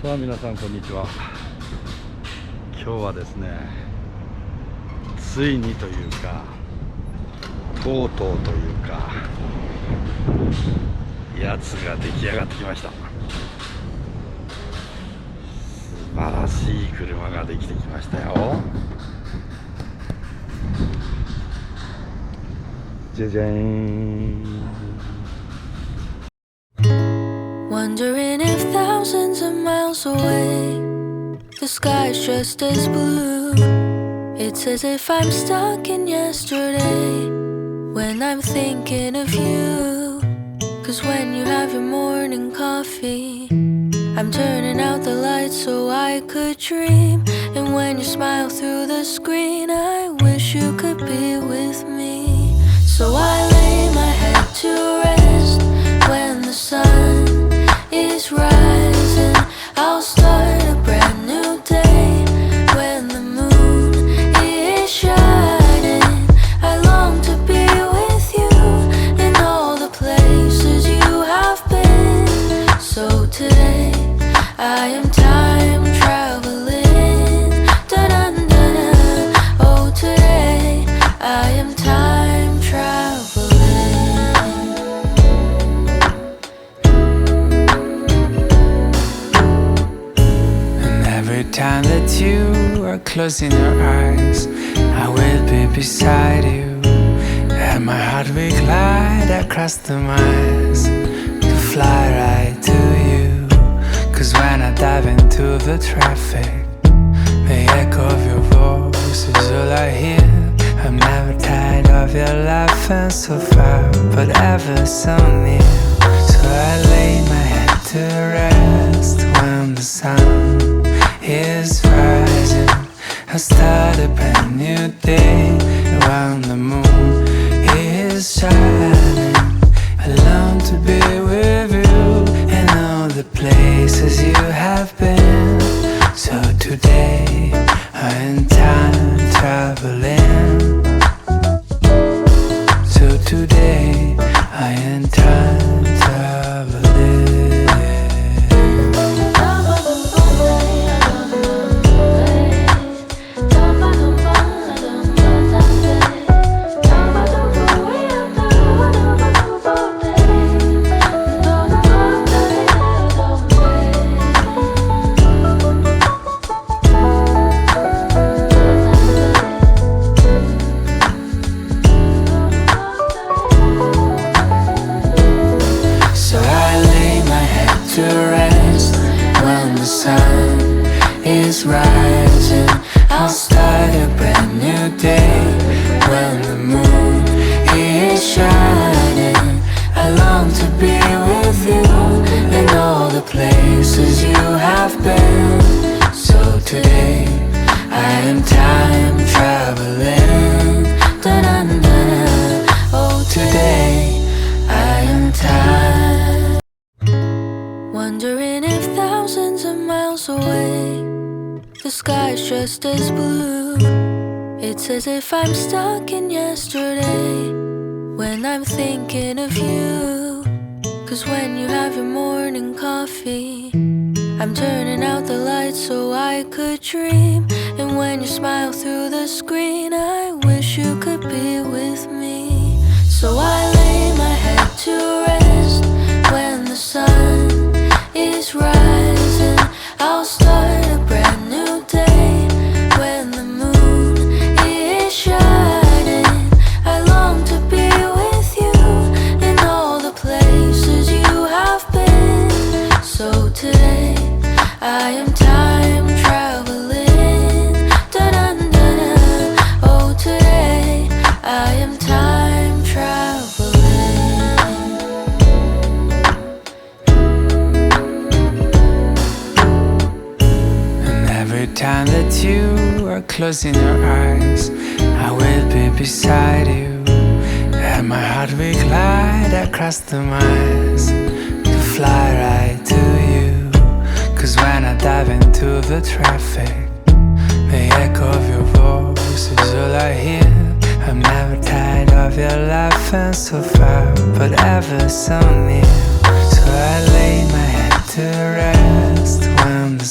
さあ皆さんこんにちは。今日はですね、ついにというかとうとうというかやつが出来上がってきました。素晴らしい車ができてきましたよ。じゃじゃーん。Wondering if thousands of miles away the sky's just as blue. It's as if I'm stuck in yesterday when I'm thinking of you. 'Cause when you have your morning coffee, I'm turning out the lights so I could dream. And when you smile through the screen, I wish you could be with me. So I lay my head to rest when the sun is rising. I'll start a brand new day when the moon is shining. I long to be with you in all the places you have been. So today I am time traveling. Da-dun-dun-dun. Oh, today I am time traveling. And every time that you are closing your eyes, I will be beside you. And my heart will glide across the miles to fly right to you. 'Cause when I dive into the traffic, the echo of your voice is all I hear. I'm never tired of your laughing so far, but ever so near. So I lay my head to rest when the sun is rising. I start a brand new day when the moon is shining. I long to be with you in all the places you have been. So today I am time traveling. So today I am time traveling. So I lay my head to rest when the sun is rising. I'll start a brand new day when the moon is shining. I long to be with you in all the places you have been. So today I am time traveling. Da-dun-dun. Oh, today I am time. Wondering if thousands of miles away the sky's just as blue. It's as if I'm stuck in yesterday when I'm thinking of you. 'Cause when you have your morning coffee, I'm turning out the lights so I could dream. And when you smile through the screen, I wish you could be with me. So I lay my head to rest when the sun is rising. I'll start a brand new day when the moon is shining. I long to be with you in all the places you have been. So today I am time traveling. Da-dun-dun-dun. Oh, today I am time traveling. And every time that you are closing your eyes, I will be beside you. And my heart will glide across the miles to fly right to you. 'Cause when I dive into the traffic, the echo of your voice is all I hear. I'm never tired of your laughing so far, but ever so near. So I lay my head to rest when the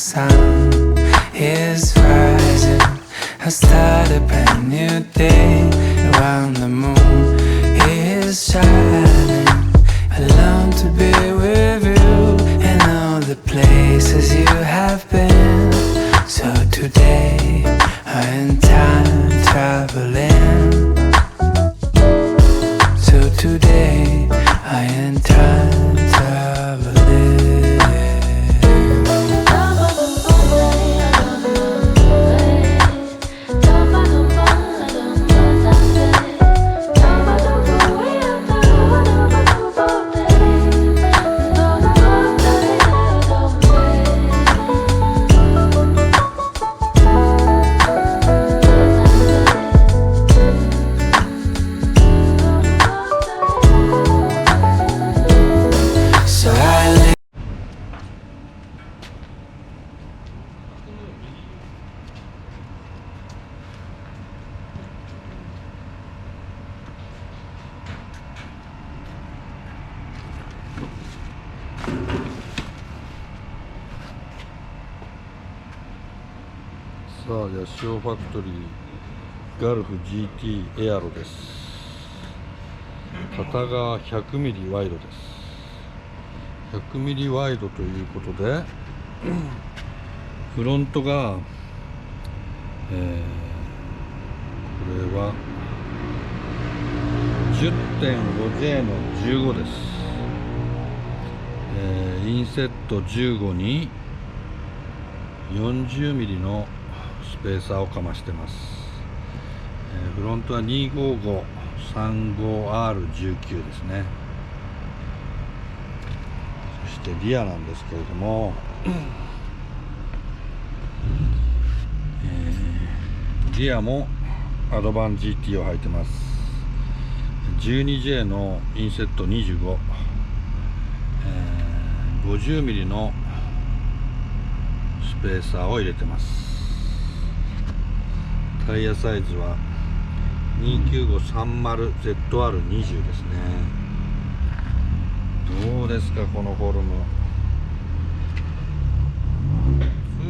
start a brand new day. Around the moon is shining. I long to be with you in all the places you have been. So today I'm time traveling. So today I am time traveling. So I live. さあ、ヤシオファクトリーガルフ GT エアロです。片側 100mm ワイドです。100mm ワイドということでフロントが、これは 10.5J の15です。インセット15に 40mm のスペーサーをかましてます。フロントは 255-35R19 ですね。そしてリアなんですけれども、リアもアドバン GT を履いてます。12J のインセット25、50mm のスペーサーを入れてます。タイヤサイズは 29530ZR20 ですね。どうですかこのフォルム。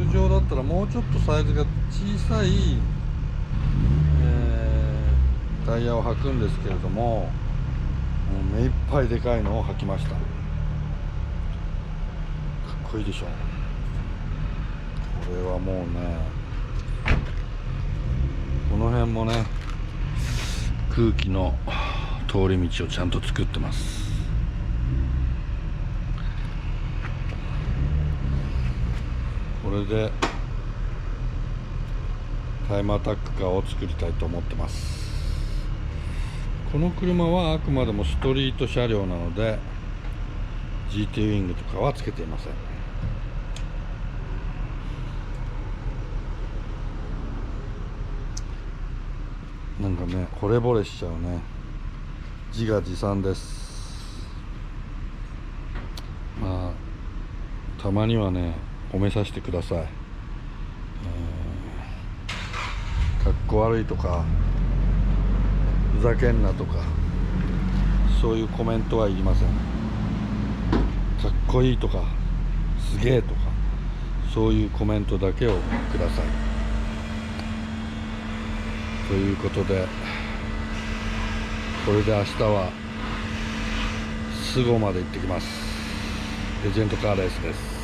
通常だったらもうちょっとサイズが小さい、タイヤを履くんですけれども、もう目いっぱいでかいのを履きました。かっこいいでしょ。これはもうね、この辺もね、空気の通り道をちゃんと作ってます。これでタイムアタックカーを作りたいと思ってます。この車はあくまでもストリート車両なので GT ウィングとかはつけていません。なんかね、惚れ惚れしちゃうね。自画自賛です。まあたまにはね、褒めさせてください。かっこ悪いとかふざけんなとか、そういうコメントはいりません。かっこいいとかすげえとか、そういうコメントだけをください。ということで、これで明日はスゴまで行ってきます。レジェンドカーレースです。